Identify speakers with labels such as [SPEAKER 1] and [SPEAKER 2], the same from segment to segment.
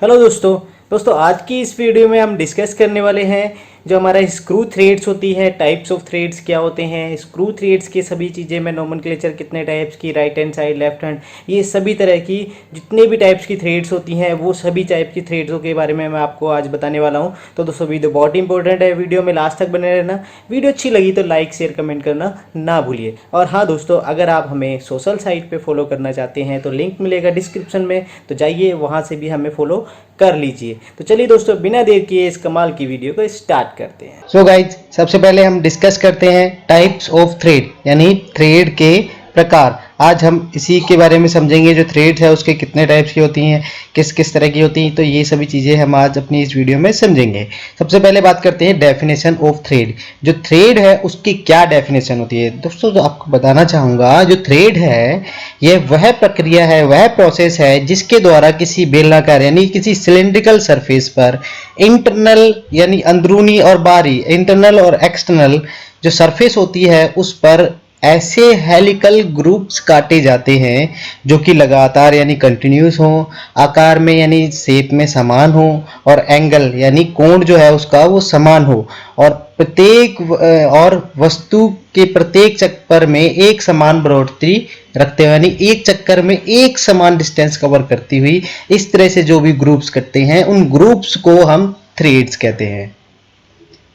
[SPEAKER 1] Hello दोस्तों आज की इस वीडियो में हम डिस्कस करने वाले हैं जो हमारा स्क्रू थ्रेड्स होती है, टाइप्स ऑफ थ्रेड्स क्या होते हैं, स्क्रू थ्रेड्स की सभी चीज़ें में नोमेनक्लेचर कितने टाइप्स की, right hand side, left hand, ये सभी तरह की जितने भी टाइप्स की थ्रेड्स होती हैं वो सभी टाइप की थ्रेड्सों के बारे में मैं आपको आज बताने वाला हूं। तो दोस्तों वीडियो बहुत इंपॉर्टेंट है, वीडियो में लास्ट तक बने रहना। वीडियो अच्छी लगी तो लाइक शेयर कमेंट करना ना भूलिए। और हाँ दोस्तों, अगर आप हमें सोशल साइट पे फॉलो करना चाहते हैं तो लिंक मिलेगा डिस्क्रिप्शन में, तो जाइए वहाँ से भी हमें फॉलो कर लीजिए। तो चलिए दोस्तों, बिना देर किए इस कमाल की वीडियो को स्टार्ट करते हैं।
[SPEAKER 2] सो गाइज, सबसे पहले हम डिस्कस करते हैं टाइप्स ऑफ थ्रेड, यानी थ्रेड के प्रकार। आज हम इसी के बारे में समझेंगे, जो थ्रेड है उसके कितने टाइप्स की होती हैं, किस किस तरह की होती हैं। तो ये सभी चीज़ें हम आज अपनी इस वीडियो में समझेंगे। सबसे पहले बात करते हैं डेफिनेशन ऑफ थ्रेड। जो थ्रेड है उसकी क्या डेफिनेशन होती है दोस्तों, तो आपको बताना चाहूँगा, जो थ्रेड है यह वह प्रक्रिया है, वह प्रोसेस है जिसके द्वारा किसी बेलनाकार यानी किसी सिलेंड्रिकल सरफेस पर इंटरनल यानी अंदरूनी और बाहरी, इंटरनल और एक्सटर्नल जो सरफेस होती है उस पर ऐसे हेलिकल ग्रुप्स काटे जाते हैं जो कि लगातार यानी कंटिन्यूस हो, आकार में यानी शेप में समान हो, और एंगल यानी कोण जो है उसका वो समान हो, और और वस्तु के प्रत्येक चक्कर में एक समान बढ़ोतरी रखते हुए, यानी एक चक्कर में एक समान डिस्टेंस कवर करती हुई, इस तरह से जो भी ग्रुप्स करते हैं उन ग्रुप्स को हम थ्रेड्स कहते हैं।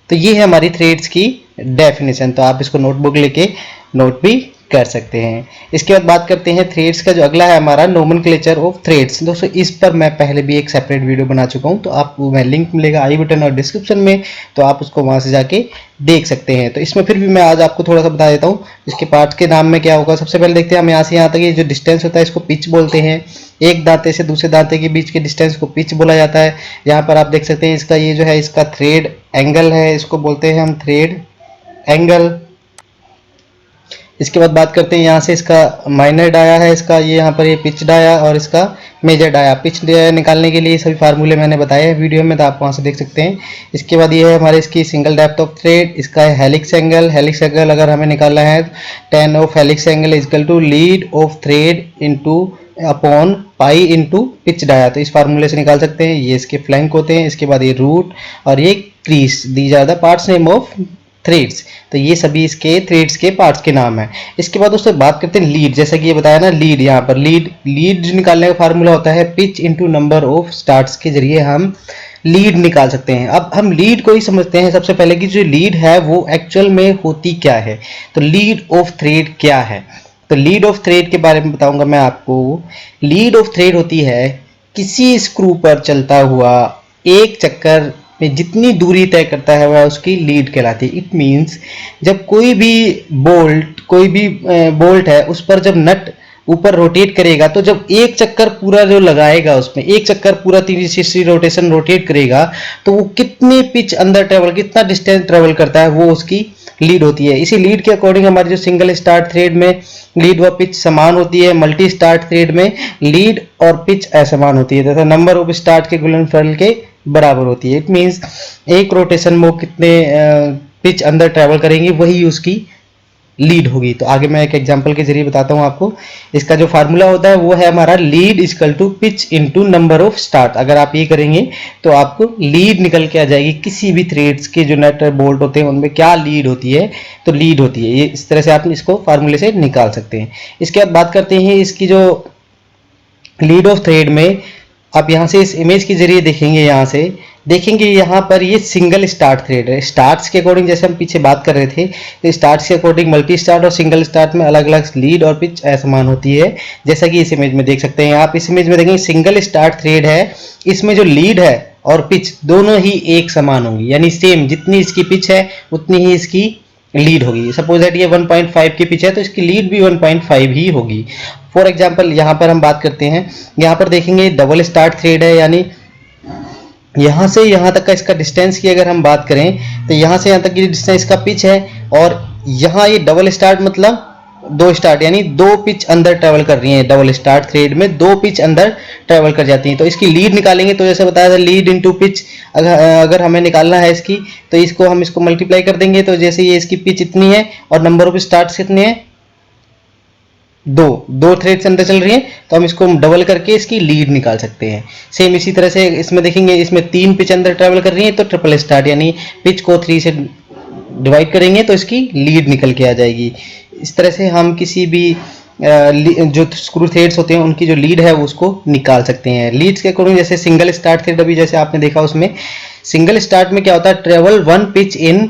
[SPEAKER 2] तो ये है हमारी थ्रेड्स की डेफिनेशन। तो आप इसको नोटबुक लेके नोट भी कर सकते हैं। इसके बाद बात करते हैं थ्रेड्स का। जो अगला है हमारा नोमेनक्लेचर ऑफ थ्रेड्स। दोस्तों इस पर मैं पहले भी एक सेपरेट वीडियो बना चुका हूं, तो आपको मैं लिंक मिलेगा आई बटन और डिस्क्रिप्शन में, तो आप उसको वहां से जाके देख सकते हैं। तो इसमें फिर भी मैं आज आपको थोड़ा सा बता देता हूँ इसके पार्ट्स के नाम में क्या होगा। सबसे पहले देखते हैं हम यहाँ से यहाँ तक ये जो डिस्टेंस होता है इसको पिच बोलते हैं। एक दांते से दूसरे दांते के बीच के डिस्टेंस को पिच बोला जाता है। यहाँ पर आप देख सकते हैं इसका ये जो है इसका थ्रेड एंगल है, इसको बोलते हैं हम थ्रेड एंगल। इसके बाद बात करते हैं यहाँ से इसका माइनर डाया है, इसका ये यहाँ पर ये पिच डाया, और इसका मेजर डाया। पिच डाया निकालने के लिए सभी फार्मूले मैंने बताए हैं वीडियो में, तो आप वहाँ से देख सकते हैं। इसके बाद ये है हमारे इसकी सिंगल डेप्थ ऑफ थ्रेड। इसका है हेलिक्स एंगल। हेलिक्स एंगल अगर हमें निकालना है, tan of helix angle equal to lead of thread into upon pi into pitch dia. तो इस फार्मूले से निकाल सकते हैं। ये इसके फ्लैंक होते हैं। इसके बाद ये रूट और ये crest, these are the parts name of threads. तो ये सभी इसके थ्रेड्स के पार्ट्स के नाम है। इसके बाद दोस्तों बात करते हैं लीड। जैसा कि ये बताया ना, लीड, यहाँ पर लीड निकालने का फार्मूला होता है pitch into number of starts के जरिए हम लीड निकाल सकते हैं। अब हम लीड को ही समझते हैं सबसे पहले कि जो लीड है वो एक्चुअल में होती क्या है। तो लीड ऑफ थ्रेड क्या है, तो लीड ऑफ थ्रेड के बारे में बताऊंगा मैं आपको। लीड ऑफ थ्रेड होती है किसी स्क्रू पर चलता हुआ एक चक्कर में जितनी दूरी तय करता है वह उसकी लीड कहलाती है। इट मीन्स जब कोई भी बोल्ट है उस पर जब नट ऊपर रोटेट करेगा, तो जब एक चक्कर पूरा जो लगाएगा उसमें एक चक्कर पूरा 360 रोटेशन रोटेट करेगा, तो वो कितनी पिच अंदर ट्रेवल, कितना डिस्टेंस ट्रेवल करता है, वो उसकी लीड होती है। इसी लीड के अकॉर्डिंग हमारी जो सिंगल स्टार्ट थ्रेड में लीड व पिच समान होती है, मल्टी स्टार्ट थ्रेड में लीड और पिच असमान होती है तथा नंबर ऑफ स्टार्ट के गुणनफल के बराबर होती है। इट मीन्स एक रोटेशन में कितने पिच अंदर ट्रेवल करेंगे वही उसकी लीड होगी। तो आगे मैं एक एग्जांपल के जरिए बताता हूं आपको। इसका जो फार्मूला होता है वो है हमारा lead equal to pitch into number of start. अगर आप ये करेंगे तो आपको लीड निकल के आ जाएगी। किसी भी थ्रेड्स के जो नट बोल्ट होते हैं उनमें क्या लीड होती है, तो लीड होती है। ये इस तरह से आप इसको फार्मूले से निकाल सकते हैं। इसके बाद बात करते हैं इसकी जो लीड ऑफ थ्रेड में। आप यहाँ से इस इमेज के जरिए देखेंगे, यहाँ से देखेंगे यहाँ पर ये सिंगल स्टार्ट थ्रेड है। स्टार्ट्स के अकॉर्डिंग जैसे हम पीछे बात कर रहे थे, तो स्टार्ट्स के अकॉर्डिंग मल्टी स्टार्ट और सिंगल स्टार्ट में अलग अलग लीड और पिच असमान होती है, जैसा कि इस इमेज में देख सकते हैं। आप इस इमेज में देखेंगे सिंगल स्टार्ट थ्रेड है, इसमें जो लीड है और पिच दोनों ही एक समान होंगी, यानी सेम जितनी इसकी पिच है उतनी ही इसकी लीड होगी। सपोज दैट ये 1.5 की पिच है तो इसकी लीड भी 1.5 ही होगी। फॉर एग्जाम्पल यहाँ पर हम बात करते हैं, यहाँ पर देखेंगे डबल स्टार्ट थ्रेड है, यानी यहाँ से यहाँ तक का इसका डिस्टेंस की अगर हम बात करें तो यहाँ से यहाँ तक की डिस्टेंस इसका पिच है, और यहाँ ये डबल स्टार्ट मतलब दो स्टार्ट, यानी दो पिच अंदर ट्रेवल कर रही हैं। डबल स्टार्ट थ्रेड में दो पिच अंदर ट्रेवल कर जाती हैं। तो इसकी लीड निकालेंगे, तो जैसे बताया था लीड इनटू पिच अगर हमें निकालना है इसकी, तो इसको हम इसको मल्टीप्लाई कर देंगे। तो जैसे ये इसकी पिच इतनी है और नंबर ऑफ स्टार्ट्स कितने हैं, दो थ्रेड्स अंदर चल रही हैं, तो हम इसको डबल करके इसकी लीड निकाल सकते हैं। सेम इसी तरह से इसमें देखेंगे, इसमें 3 पिच अंदर ट्रेवल कर रही है, तो ट्रिपल स्टार्ट यानी पिच को 3 से डिवाइड करेंगे तो इसकी लीड निकल के आ जाएगी। इस तरह से हम किसी भी जो स्क्रू थ्रेड्स होते हैं उनकी जो लीड है उसको निकाल सकते हैं। लीड्स के अकॉर्डिंग जैसे सिंगल स्टार्ट थ्रेड, अभी जैसे आपने देखा उसमें सिंगल स्टार्ट में क्या होता है, ट्रेवल 1 पिच इन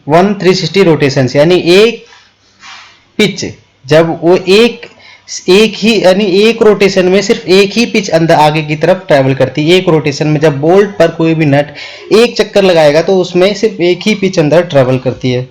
[SPEAKER 2] 1 360 रोटेशन, यानी एक पिच जब वो एक ही यानी एक रोटेशन में सिर्फ एक ही पिच अंदर आगे की तरफ ट्रैवल करती है। एक रोटेशन में जब बोल्ट पर कोई भी नट एक चक्कर लगाएगा तो उसमें सिर्फ एक ही पिच अंदर ट्रैवल करती है।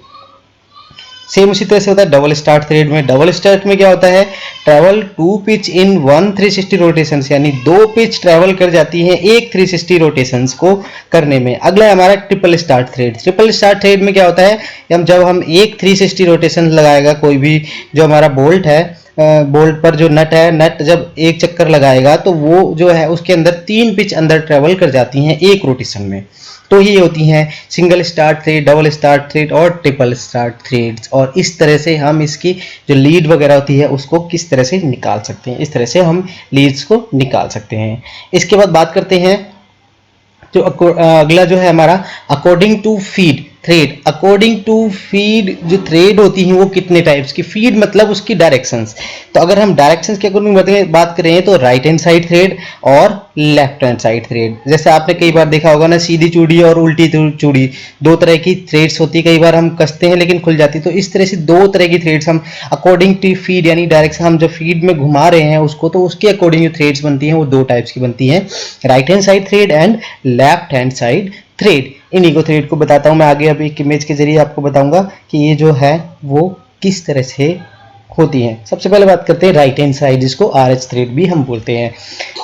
[SPEAKER 2] सेम उसी तरह से होता है डबल स्टार्ट थ्रेड में। डबल स्टार्ट में क्या होता है, ट्रैवल 2 पिच इन 1 360 रोटेशंस, यानी 2 पिच ट्रैवल कर जाती हैं एक 360 रोटेशंस को करने में। अगला है हमारा triple start thread. Triple start thread में क्या होता है, जब हम एक 360 रोटेशन लगाएगा कोई भी जो हमारा बोल्ट है, बोल्ट पर जो नट है, नट जब एक चक्कर लगाएगा तो वो जो है उसके अंदर 3 पिच अंदर ट्रेवल कर जाती हैं एक रोटेशन में। तो ये होती हैं single start thread, double start thread और ट्रिपल स्टार्ट थ्रेड्स। और इस तरह से हम इसकी जो लीड वगैरह होती है उसको किस तरह से निकाल सकते हैं, इस तरह से हम लीड्स को निकाल सकते हैं। इसके बाद बात करते हैं जो अगला जो है हमारा according to feed thread. According to feed जो थ्रेड होती हैं वो कितने टाइप्स की, फीड मतलब उसकी डायरेक्शंस। तो अगर हम डायरेक्शंस के अकॉर्डिंग बात करें तो राइट हैंड साइड थ्रेड और लेफ्ट हैंड साइड थ्रेड। जैसे आपने कई बार देखा होगा ना, सीधी चूड़ी और उल्टी चूड़ी, दो तरह की थ्रेड्स होती है। कई बार हम कसते हैं लेकिन खुल जाती है। तो इस तरह से दो तरह की थ्रेड्स हम अकॉर्डिंग टू फीड यानी डायरेक्शन, हम जो फीड में घुमा रहे हैं उसको, तो उसके अकॉर्डिंग जो थ्रेड्स बनती हैं वो दो टाइप्स की बनती हैं, right hand side thread and left hand side thread. इन्हीं को थ्रेड को बताता हूं मैं आगे, अभी एक इमेज के जरिए आपको बताऊंगा कि ये जो है वो किस तरह से होती हैं। सबसे पहले बात करते हैं राइट हैंड साइड, जिसको RH थ्रेड भी हम बोलते हैं।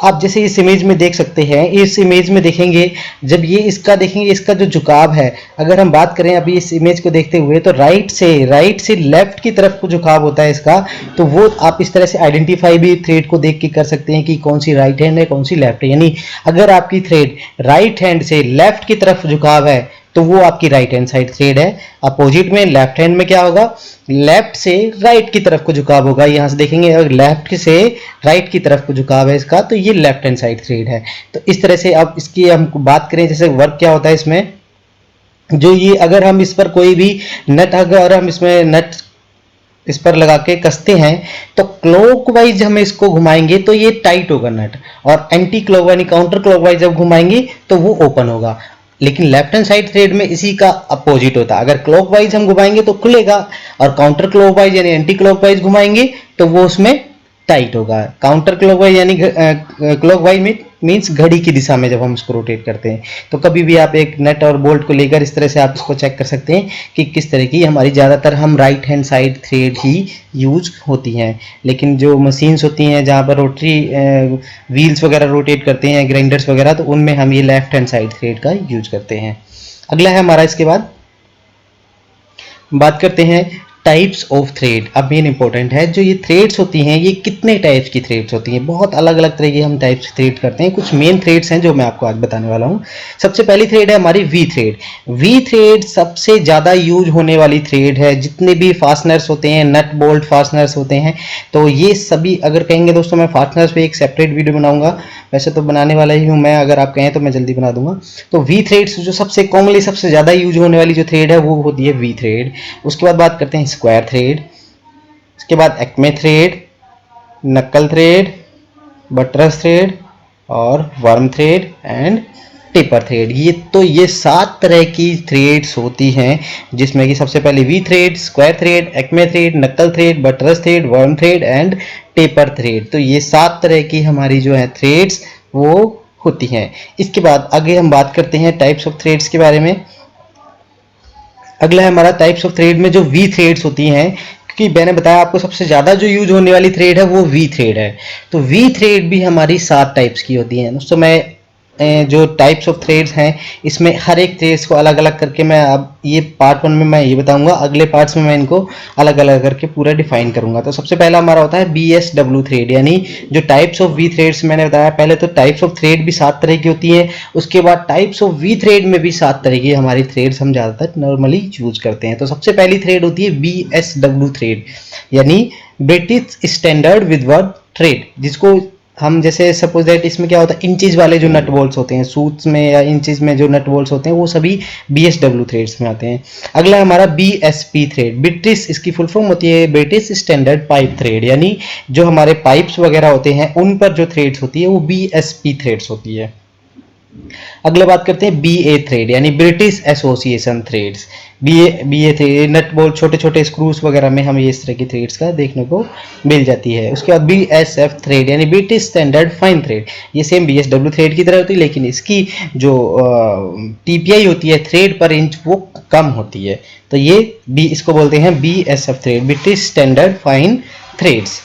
[SPEAKER 2] आप जैसे इस इमेज में देख सकते हैं, इस इमेज में देखेंगे जब ये इसका देखेंगे, इसका जो झुकाव है, अगर हम बात करें अभी इस इमेज को देखते हुए, तो राइट से लेफ्ट की तरफ को झुकाव होता है इसका। तो वो आप इस तरह से आइडेंटिफाई भी थ्रेड को देख के कर सकते हैं कि कौन सी राइट हैंड है, कौन सी लेफ्ट है। यानी अगर आपकी थ्रेड राइट हैंड से लेफ्ट की तरफ झुकाव है तो वो आपकी राइट हैंड साइड थ्रेड है। अपोजिट में लेफ्ट हैंड में क्या होगा, लेफ्ट से राइट की तरफ को झुकाव होगा। यहां से देखेंगे अगर लेफ्ट से राइट की तरफ को झुकाव है इसका, तो ये लेफ्ट हैंड साइड थ्रेड है। तो इस तरह से अब इसकी हम बात करें, जैसे वर्क क्या होता है इसमें, जो ये अगर हम इस पर कोई भी नट, अगर हम इसमें नट इस पर लगा के कसते हैं तो क्लॉकवाइज हम इसको घुमाएंगे तो ये टाइट होगा नट, और एंटी क्लॉक यानी काउंटर क्लॉकवाइज जब घुमाएंगे तो वो ओपन होगा। लेकिन लेफ्ट हैंड साइड थ्रेड में इसी का अपोजिट होता है, अगर क्लॉकवाइज हम घुमाएंगे तो खुलेगा, और काउंटर क्लॉकवाइज यानी एंटी क्लॉकवाइज घुमाएंगे तो वो उसमें टाइट होगा। काउंटर क्लॉकवाइज यानी क्लॉकवाइज मीन्स घड़ी की दिशा में जब हम इसको रोटेट करते हैं। तो कभी भी आप एक नट और बोल्ट को लेकर इस तरह से आप इसको चेक कर सकते हैं कि किस तरह की हमारी, ज़्यादातर हम राइट हैंड साइड थ्रेड ही यूज होती हैं। लेकिन जो मशीन्स होती हैं जहाँ पर रोटरी व्हील्स वगैरह रोटेट करते हैं, ग्राइंडर्स वगैरह, तो उनमें हम ये लेफ्ट हैंड साइड थ्रेड का यूज करते हैं। अगला है हमारा, इसके बाद बात करते हैं टाइप्स ऑफ थ्रेड। अब मेन इंपॉर्टेंट है, जो ये थ्रेड्स होती हैं ये कितने टाइप्स की थ्रेड्स होती हैं। बहुत अलग अलग तरह की हम टाइप्स थ्रेड करते हैं। कुछ मेन थ्रेड्स हैं जो मैं आपको आज बताने वाला हूँ। सबसे पहली थ्रेड है हमारी वी थ्रेड। वी थ्रेड सबसे ज़्यादा यूज होने वाली थ्रेड है। जितने भी फास्टनर्स होते हैं, नट बोल्ट फास्टनर्स होते हैं, तो ये सभी, अगर कहेंगे दोस्तों मैं फास्टनर्स पे एक सेपरेट वीडियो बनाऊंगा, वैसे तो बनाने वाला ही हूँ मैं, अगर आप कहें तो मैं जल्दी बना दूंगा। तो वी थ्रेड्स जो सबसे कॉमनली सबसे ज़्यादा यूज होने वाली जो थ्रेड है वो होती है वी थ्रेड। उसके बाद बात करते हैं स्क्वायर थ्रेड, इसके बाद Acme thread, knuckle thread, buttress thread और worm thread and taper thread. ये 7 तरह की थ्रेड्स होती हैं, जिसमें कि सबसे पहले V thread, square thread, acme thread, knuckle thread, buttress thread, worm thread and taper thread. तो ये 7 तरह की हमारी जो है थ्रेड्स वो होती हैं। इसके बाद आगे हम बात करते हैं टाइप्स ऑफ थ्रेड्स के बारे में। अगला है हमारा टाइप्स ऑफ थ्रेड में जो वी थ्रेड्स होती हैं, क्योंकि मैंने बताया आपको सबसे ज़्यादा जो यूज होने वाली थ्रेड है वो वी थ्रेड है। तो वी थ्रेड भी हमारी 7 टाइप्स की होती हैं दोस्तों। मैं जो टाइप्स ऑफ थ्रेड्स हैं इसमें हर एक थ्रेड्स को अलग अलग करके मैं, अब ये पार्ट 1 में मैं ये बताऊंगा, अगले पार्ट्स में मैं इनको अलग अलग करके पूरा डिफाइन करूंगा। तो सबसे पहला हमारा होता है BSW थ्रेड, यानी जो टाइप्स ऑफ वी थ्रेड्स मैंने बताया पहले, तो टाइप्स ऑफ थ्रेड भी 7 तरह की होती हैं। उसके बाद टाइप्स ऑफ वी थ्रेड में भी 7 तरह की हमारी थ्रेड्स हम ज़्यादातर नॉर्मली यूज करते हैं। तो सबसे पहली थ्रेड होती है BSW थ्रेड, यानी British standard with word thread, जिसको हम जैसे सपोज दैट इसमें क्या होता है, इंचेस वाले जो नट बोल्ट्स होते हैं सूट्स में या इंचेस में जो नट बोल्ट्स होते हैं वो सभी BSW थ्रेड्स में आते हैं। अगला हमारा BSP थ्रेड, ब्रिटिश, इसकी फुल फॉर्म होती है ब्रिटिश स्टैंडर्ड पाइप थ्रेड, यानी जो हमारे पाइप्स वगैरह होते हैं उन पर जो थ्रेड्स होती है वो BSP थ्रेड्स होती है। अगला बात करते हैं BA थ्रेड, यानी British association threads. BA thread nut bolt छोटे छोटे स्क्रूज वगैरह में हमें इस तरह की थ्रेड्स का देखने को मिल जाती है। उसके बाद BSF थ्रेड यानी ब्रिटिश स्टैंडर्ड फाइन थ्रेड, ये सेम BSW थ्रेड की तरह होती है लेकिन इसकी जो TPI होती है थ्रेड पर इंच वो कम होती है, तो ये इसको बोलते हैं BSF thread, British standard fine threads.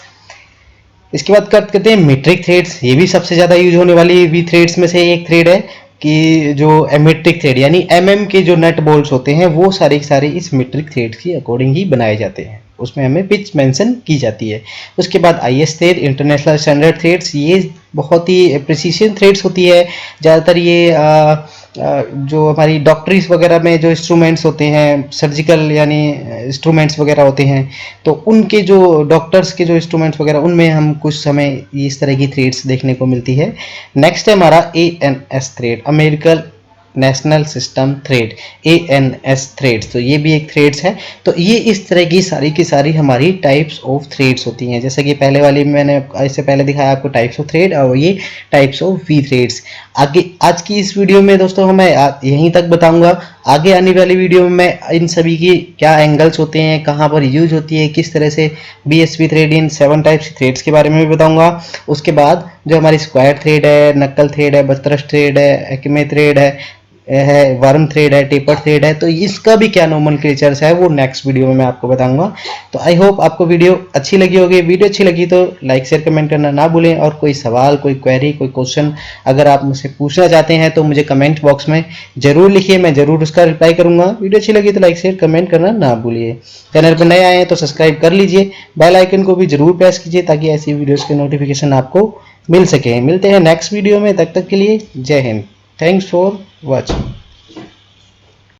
[SPEAKER 2] इसके बाद करते हैं मीट्रिक थ्रेड्स, ये भी सबसे ज़्यादा यूज होने वाली भी थ्रेड्स में से एक थ्रेड है कि जो मीट्रिक थ्रेड यानी MM के जो नट बोल्ट्स होते हैं वो सारे के सारे इस मीट्रिक थ्रेड के अकॉर्डिंग ही बनाए जाते हैं, उसमें हमें पिच मेंशन की जाती है। उसके बाद IS thread, international standard threads, ये बहुत ही प्रिसीशन थ्रेड्स होती है। ज़्यादातर ये जो हमारी डॉक्टरीज वगैरह में जो इंस्ट्रूमेंट्स होते हैं, सर्जिकल यानी इंस्ट्रूमेंट्स वगैरह होते हैं, तो उनके जो डॉक्टर्स के जो इंस्ट्रूमेंट्स वगैरह उनमें हम कुछ समय इस तरह की थ्रेड्स देखने को मिलती है। नेक्स्ट है हमारा ANS thread, American national system thread, ANS threads, तो ये भी एक थ्रेड्स है। तो ये इस तरह की सारी हमारी टाइप्स ऑफ थ्रेड्स होती हैं, जैसे कि पहले वाली मैंने इससे पहले दिखाया आपको टाइप्स ऑफ थ्रेड, और ये टाइप्स ऑफ V थ्रेड्स। आगे आज की इस वीडियो में दोस्तों मैं यहीं तक बताऊंगा, आगे आने वाली वीडियो में मैं इन सभी की क्या एंगल्स होते हैं, कहाँ पर यूज होती है, किस तरह से BSP थ्रेड इन 7 टाइप्स थ्रेड्स के बारे में भी बताऊंगा। उसके बाद जो हमारी स्क्वायर थ्रेड है, नक्कल थ्रेड है, बतरश थ्रेड है, एक्मे थ्रेड है वर्म थ्रेड है, टेपर थ्रेड है, तो इसका भी क्या नोमेनक्लेचर्स है वो नेक्स्ट वीडियो में मैं आपको बताऊंगा। तो आई होप आपको वीडियो अच्छी लगी होगी। वीडियो अच्छी लगी तो लाइक शेयर कमेंट करना ना भूलें, और कोई सवाल, कोई क्वेरी, कोई क्वेश्चन अगर आप मुझसे पूछना चाहते हैं तो मुझे कमेंट बॉक्स में जरूर लिखिए, मैं जरूर उसका रिप्लाई करूंगा। वीडियो अच्छी लगी तो लाइक शेयर कमेंट करना ना भूलिए। चैनल पर नए आए हैं तो सब्सक्राइब कर लीजिए, बेल आइकन को भी जरूर प्रेस कीजिए ताकि ऐसी वीडियोस के नोटिफिकेशन आपको मिल सके। मिलते हैं नेक्स्ट वीडियो में, तब तक के लिए जय हिंद, थैंक्स फॉर वॉचिंग।